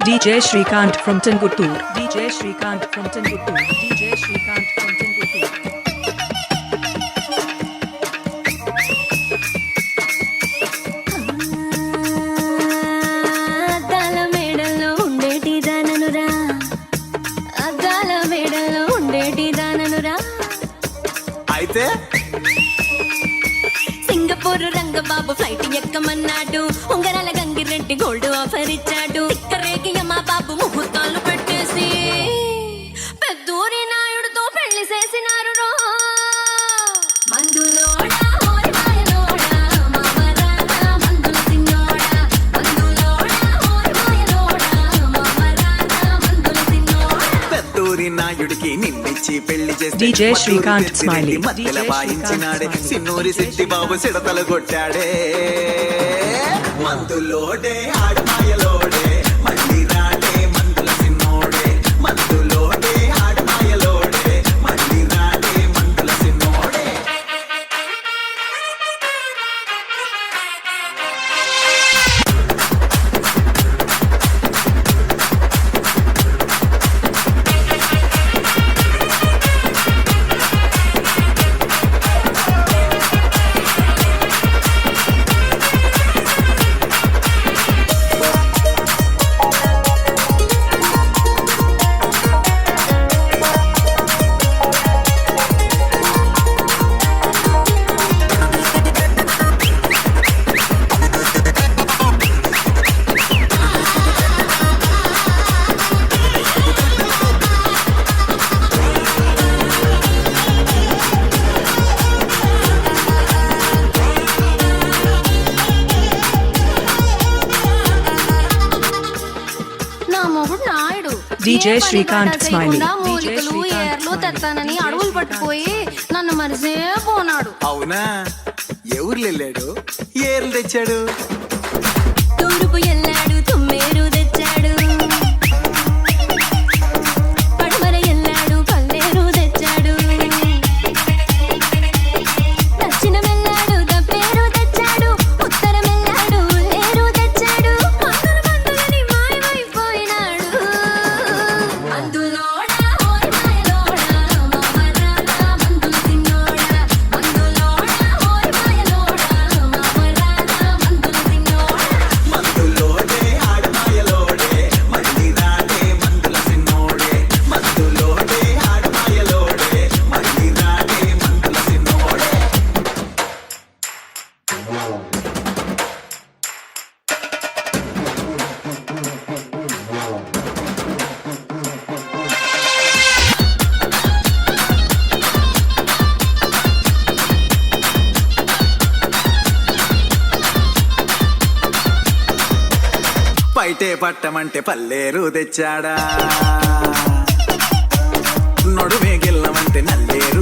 DJ Shrikant from Tinguttur. DJ Shrikant from Tinguttur. DJ Shrikant from Tinguttur. అద్దాల మేడల్లో ఉండేటి దాననురా, అద్దాల మేడల్లో ఉండేటి దాననురా. అయితే Singapore Rangababu flight ఎక్కమన్నాడు, ఉంగరాల Gangireddy gold offer ఇచ్చాడు. ఇక్కరేకి మా బాబు ముహూర్తాలు పెట్టేసి పెద్దూరి నాయుడుతో పెళ్లి చేసినారు రో. మందులోడా ఓరి మాయలోడా మామరానా మందుల సిన్నోడా, మందులోడా ఓరి మాయలోడా మామరానా మందుల సిన్నోడా. పెద్దూరి నాయుడికి నిన్నిచ్చి పెళ్లి చేసి DJ Shrikant Smiley. మధ్యలో వాయించినాడే సిన్నూరి సిట్టి బాబు సిడతలు కొట్టాడే. మందులోడే ఆడమాయలోడే మళ్ళీ రాడే మందుల సిన్నోడే, మందులోడే ఆడమాయలోడే మళ్ళీ రాడే మందుల సిన్నోడే. నా మొగుడు నాయుడు DJ Shrikant Smiley. మూలికలు ఏర్లు తెత్తానని అడవులు పట్టుపోయి నన్ను మరిసే పోనాడు. అవునా, ఎవరు వెళ్ళాడు ఏర్లు తెచ్చాడు? తూర్పు ఎల్లాడు తుమ్మేరు తెచ్చాడు, పడమర ఎల్లాడు పల్లేరు తెచ్చాడు, దక్షిణం ఎల్లాడు దప్పేరు తెచ్చాడు, ఉత్తరం ఎల్లాడు లేరు తెచ్చాడు. మందుల మందులని మాయమైపోయినాడు. మందులోడా ఓరి మాయలోడా మామరానా మందుల సిన్నోడా, మందులోడా ఓరి మాయలోడా మామరానా మందుల సిన్నోడా. మందులోడే ఆడమాయలోడే మళ్ళీ రాడే మందుల సిన్నోడే, మందులోడే ఆడమాయలోడే మళ్ళీ రాడే మందుల సిన్నోడే. పైటే పట్టమంటే పల్లేరు తెచ్చాడా, నడుమే గెల్లమంటే నల్లేరు